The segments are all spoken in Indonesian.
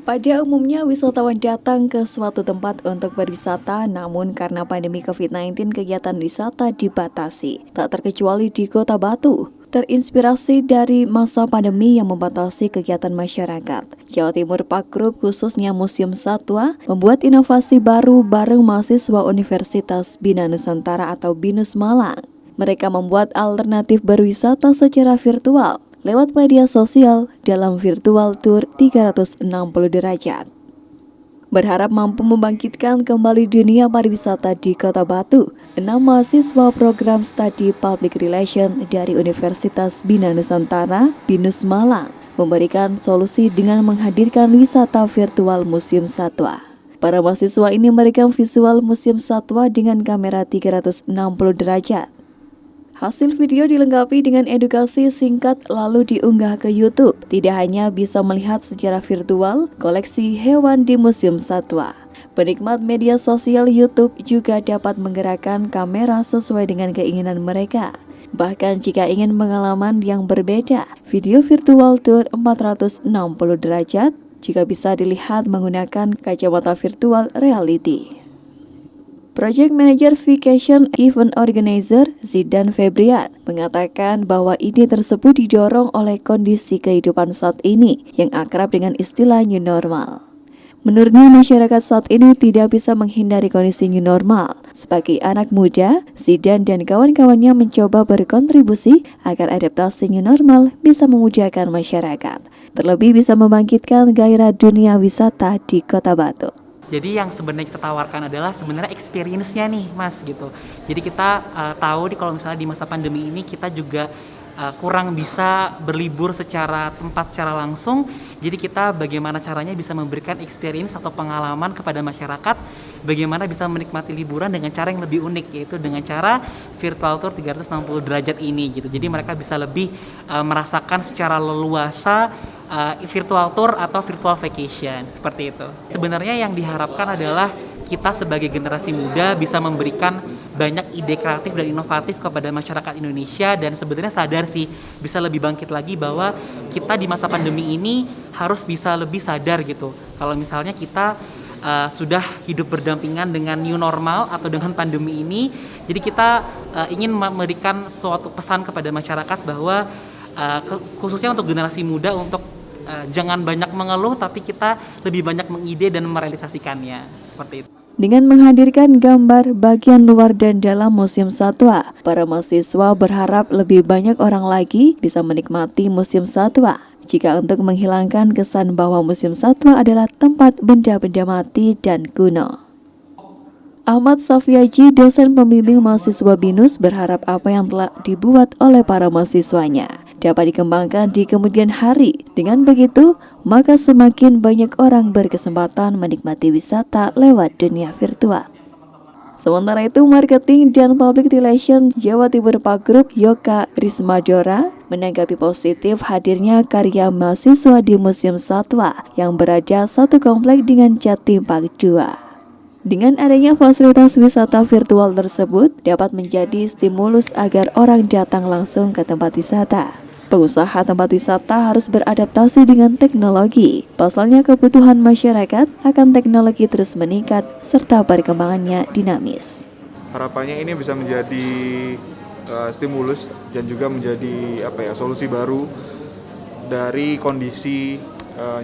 Pada umumnya wisatawan datang ke suatu tempat untuk berwisata, namun karena pandemi COVID-19 kegiatan wisata dibatasi, tak terkecuali di Kota Batu. Terinspirasi dari masa pandemi yang membatasi kegiatan masyarakat, Jawa Timur Park Group khususnya Museum Satwa membuat inovasi baru bareng mahasiswa Universitas Bina Nusantara atau BINUS Malang. Mereka membuat alternatif berwisata secara virtual lewat media sosial dalam virtual tour 360 derajat. Berharap mampu membangkitkan kembali dunia pariwisata di Kota Batu, 6 mahasiswa program studi Public Relation dari Universitas Bina Nusantara, BINUS Malang, memberikan solusi dengan menghadirkan wisata virtual Museum Satwa. Para mahasiswa ini merekam visual Museum Satwa dengan kamera 360 derajat. Hasil video dilengkapi dengan edukasi singkat lalu diunggah ke YouTube. Tidak hanya bisa melihat secara virtual koleksi hewan di Museum Satwa, penikmat media sosial YouTube juga dapat menggerakkan kamera sesuai dengan keinginan mereka. Bahkan jika ingin pengalaman yang berbeda, video virtual tour 460 derajat juga bisa dilihat menggunakan kacamata virtual reality. Project Manager Vacation Event Organizer Zidan Febrian mengatakan bahwa ide tersebut didorong oleh kondisi kehidupan saat ini yang akrab dengan istilah new normal. Menurutnya, masyarakat saat ini tidak bisa menghindari kondisi new normal. Sebagai anak muda, Zidan dan kawan-kawannya mencoba berkontribusi agar adaptasi new normal bisa memudahkan masyarakat, terlebih bisa membangkitkan gairah dunia wisata di Kota Batu. Jadi yang sebenarnya kita tawarkan adalah sebenarnya experience-nya nih Mas gitu. Jadi kita tahu kalau misalnya di masa pandemi ini kita juga kurang bisa berlibur secara langsung. Jadi kita bagaimana caranya bisa memberikan experience atau pengalaman kepada masyarakat, bagaimana bisa menikmati liburan dengan cara yang lebih unik, yaitu dengan cara virtual tour 360 derajat ini gitu. Jadi mereka bisa lebih merasakan secara leluasa virtual tour atau virtual vacation, seperti itu. Sebenarnya yang diharapkan adalah kita sebagai generasi muda bisa memberikan banyak ide kreatif dan inovatif kepada masyarakat Indonesia, dan sebenarnya sadar sih bisa lebih bangkit lagi bahwa kita di masa pandemi ini harus bisa lebih sadar gitu. Kalau misalnya kita sudah hidup berdampingan dengan new normal atau dengan pandemi ini, jadi kita ingin memberikan suatu pesan kepada masyarakat bahwa khususnya untuk generasi muda untuk jangan banyak mengeluh, tapi kita lebih banyak mengide dan merealisasikannya, seperti itu. Dengan menghadirkan gambar bagian luar dan dalam Museum Satwa, para mahasiswa berharap lebih banyak orang lagi bisa menikmati Museum Satwa. Jika untuk menghilangkan kesan bahwa Museum Satwa adalah tempat benda-benda mati dan kuno. Ahmad Safiaji, dosen pembimbing mahasiswa BINUS, berharap apa yang telah dibuat oleh para mahasiswanya dapat dikembangkan di kemudian hari. Dengan begitu, maka semakin banyak orang berkesempatan menikmati wisata lewat dunia virtual. Sementara itu, Marketing dan Public Relations Jawa Timur Park Group Yoka Rismadora menanggapi positif hadirnya karya mahasiswa di Museum Satwa yang berada satu komplek dengan Jatim Park 2. Dengan adanya fasilitas wisata virtual tersebut dapat menjadi stimulus agar orang datang langsung ke tempat wisata. Pengusaha tempat wisata harus beradaptasi dengan teknologi. Pasalnya kebutuhan masyarakat akan teknologi terus meningkat serta perkembangannya dinamis. Harapannya ini bisa menjadi stimulus dan juga menjadi solusi baru dari kondisi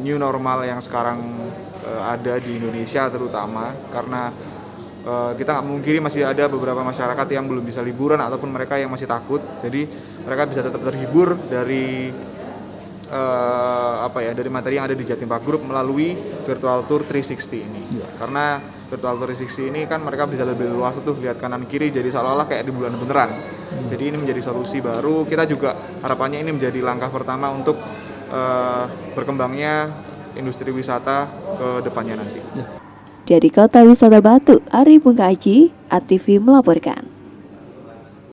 new normal yang sekarang ada di Indonesia, terutama karena kita nggak memungkiri masih ada beberapa masyarakat yang belum bisa liburan ataupun mereka yang masih takut. Jadi mereka bisa tetap terhibur dari dari materi yang ada di Jatim Park Group melalui virtual tour 360 ini. Karena virtual tour 360 ini kan mereka bisa lebih luas tuh, lihat kanan kiri, jadi seolah-olah kayak di bulan beneran. Jadi ini menjadi solusi baru. Kita juga harapannya ini menjadi langkah pertama untuk berkembangnya industri wisata ke depannya nanti. Dari Kota Wisata Batu, Ari Pungkaji, ATV melaporkan.